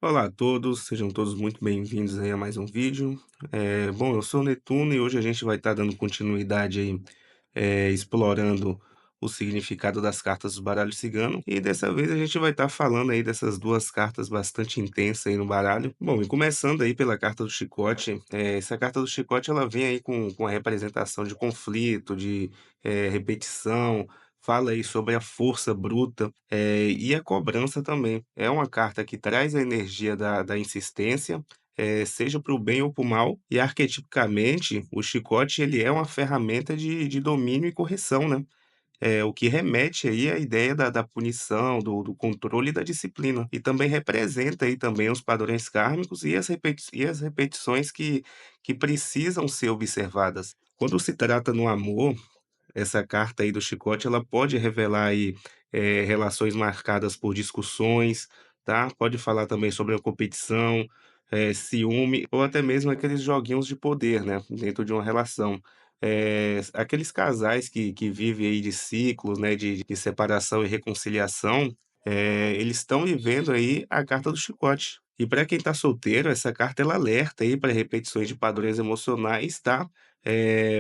Olá a todos, sejam todos muito bem-vindos aí a mais um vídeo. Bom, eu sou o Netuno e hoje a gente vai estar dando continuidade aí, explorando o significado das cartas do baralho cigano. E dessa vez a gente vai estar falando aí dessas duas cartas bastante intensas aí no baralho. Bom, e começando aí pela carta do chicote, essa carta do chicote ela vem aí com a representação de conflito, de repetição, fala aí sobre a força bruta, e a cobrança também. É uma carta que traz a energia da insistência, seja para o bem ou para o mal, e arquetipicamente o chicote ele é uma ferramenta de domínio e correção, né. O que remete aí à ideia da punição, do controle e da disciplina. E também representa aí também os padrões kármicos e as repetições que precisam ser observadas. Quando se trata no amor, essa carta aí do chicote, ela pode revelar aí, relações marcadas por discussões, tá, pode falar também sobre a competição, ciúme ou até mesmo aqueles joguinhos de poder, né, dentro de uma relação. Aqueles casais que vivem aí de ciclos, né, de separação e reconciliação, eles estão vivendo aí a carta do chicote. E para quem está solteiro, essa carta ela alerta aí para repetições de padrões emocionais, tá,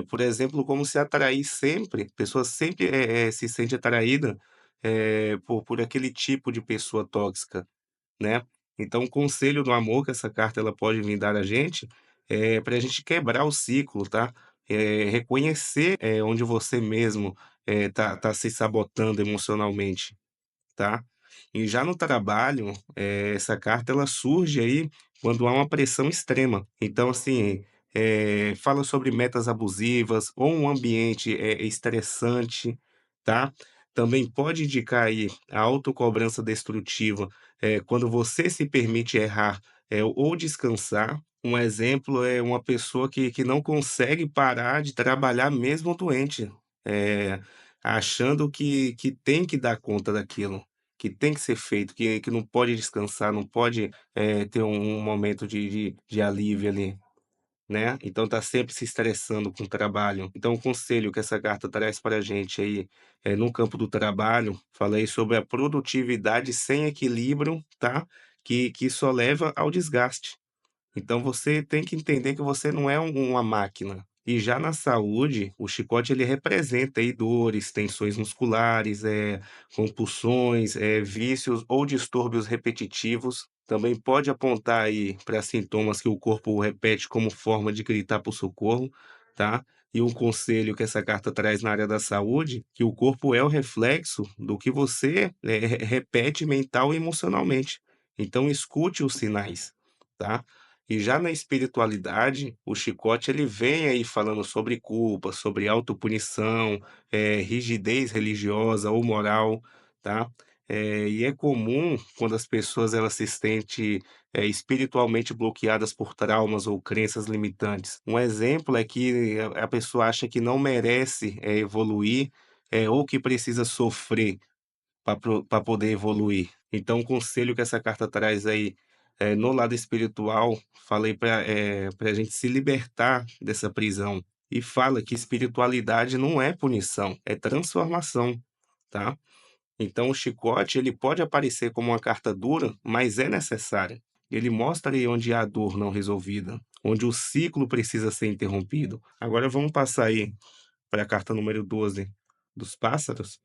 por exemplo, como se atrair sempre, a pessoa sempre, se sente atraída, por aquele tipo de pessoa tóxica, né. Então o conselho do amor que essa carta ela pode vir dar a gente, é para a gente quebrar o ciclo, tá. Reconhecer, onde você mesmo, tá se sabotando emocionalmente. Tá? E já no trabalho, essa carta ela surge aí quando há uma pressão extrema. Então, assim, fala sobre metas abusivas ou um ambiente, estressante, tá? Também pode indicar aí a autocobrança destrutiva, quando você se permite errar, ou descansar. Um exemplo é uma pessoa que não consegue parar de trabalhar mesmo doente, eh, achando que tem que dar conta daquilo. Que tem que ser feito, que não pode descansar, não pode, ter um momento de alívio ali, né. Então tá sempre se estressando com o trabalho. Então o conselho que essa carta traz para a gente aí, no campo do trabalho, falei sobre a produtividade sem equilíbrio, tá, que só leva ao desgaste. Então você tem que entender que você não é uma máquina. E já na saúde, o chicote ele representa aí dores, tensões musculares, compulsões, vícios ou distúrbios repetitivos. Também pode apontar aí para sintomas que o corpo repete como forma de gritar por socorro, tá? E um conselho que essa carta traz na área da saúde, que o corpo é o reflexo do que você repete mental e emocionalmente. Então escute os sinais, tá? E já na espiritualidade, o chicote ele vem aí falando sobre culpa, sobre autopunição, rigidez religiosa ou moral, tá? E é comum quando as pessoas elas se sentem, espiritualmente bloqueadas por traumas ou crenças limitantes. Um exemplo é que a pessoa acha que não merece, evoluir, ou que precisa sofrer para poder evoluir. Então, o conselho que essa carta traz aí, no lado espiritual, falei para a gente se libertar dessa prisão. E fala que espiritualidade não é punição, é transformação, tá? Então, o chicote, ele pode aparecer como uma carta dura, mas é necessária. Ele mostra aí onde há dor não resolvida, onde o ciclo precisa ser interrompido. Agora vamos passar aí para a carta número 12 dos pássaros,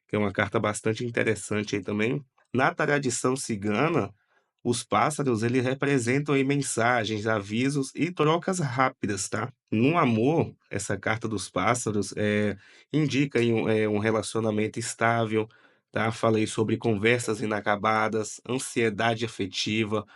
que é uma carta bastante interessante aí também. Na tradição cigana, os pássaros eles representam aí mensagens, avisos e trocas rápidas, tá? No amor, essa carta dos pássaros indica aí um relacionamento estável, tá? Falei sobre conversas inacabadas, ansiedade afetiva,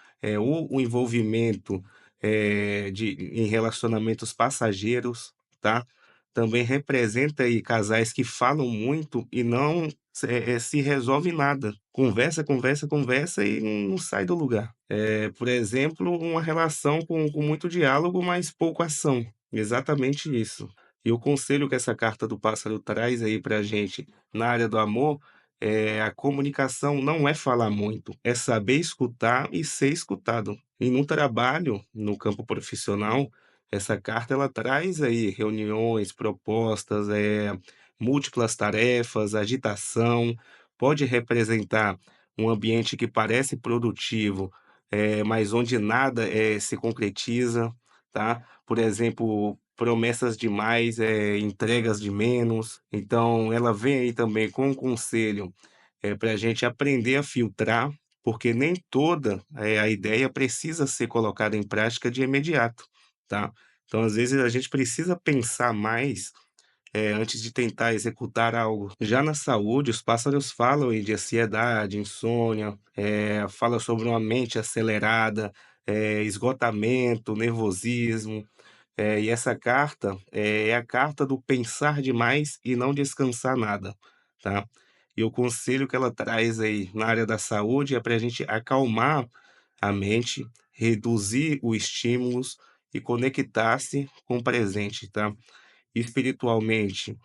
o envolvimento em relacionamentos passageiros, tá? Também representa aí casais que falam muito e não se resolve nada. Conversa, conversa, conversa e não sai do lugar. Por exemplo, uma relação com muito diálogo, mas pouco ação. Exatamente isso. E o conselho que essa carta do pássaro traz aí pra gente na área do amor, a comunicação não é falar muito, é saber escutar e ser escutado. E no trabalho, no campo profissional, essa carta ela traz aí reuniões, propostas, múltiplas tarefas, agitação, pode representar um ambiente que parece produtivo, mas onde nada, se concretiza, tá. Por exemplo, promessas demais, entregas de menos. Então ela vem aí também com um conselho, para a gente aprender a filtrar, porque nem toda, a ideia precisa ser colocada em prática de imediato, tá. Então às vezes a gente precisa pensar mais antes de tentar executar algo. Já na saúde, os pássaros falam aí de ansiedade, insônia, fala sobre uma mente acelerada, esgotamento, nervosismo, e essa carta é a carta do pensar demais e não descansar nada, tá? E o conselho que ela traz aí na área da saúde é para a gente acalmar a mente, reduzir os estímulos e conectar-se com o presente, tá? Espiritualmente,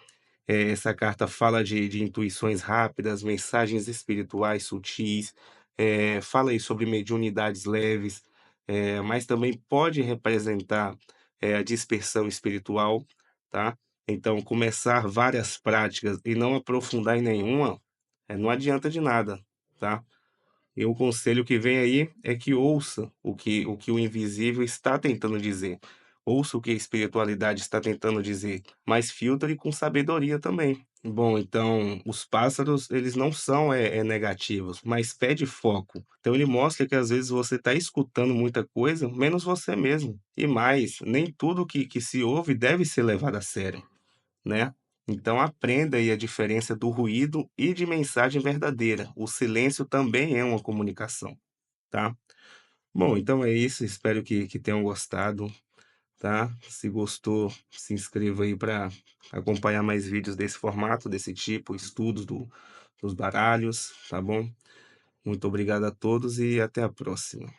essa carta fala de intuições rápidas, mensagens espirituais sutis, fala aí sobre mediunidades leves, mas também pode representar, a dispersão espiritual, tá. Então começar várias práticas e não aprofundar em nenhuma, não adianta de nada, tá. E o conselho que vem aí é que ouça o que o invisível está tentando dizer. Ouça o que a espiritualidade está tentando dizer, mas filtre com sabedoria também. Bom, então, os pássaros, eles não são negativos, mas pede foco. Então, ele mostra que às vezes você está escutando muita coisa, menos você mesmo. E mais, nem tudo que se ouve deve ser levado a sério, né. Então aprenda aí a diferença do ruído e de mensagem verdadeira. O silêncio também é uma comunicação, tá. Bom, então é isso, espero que tenham gostado, tá. Se gostou, se inscreva aí para acompanhar mais vídeos desse formato, desse tipo, estudos dos baralhos, tá bom. Muito obrigado a todos e até a próxima.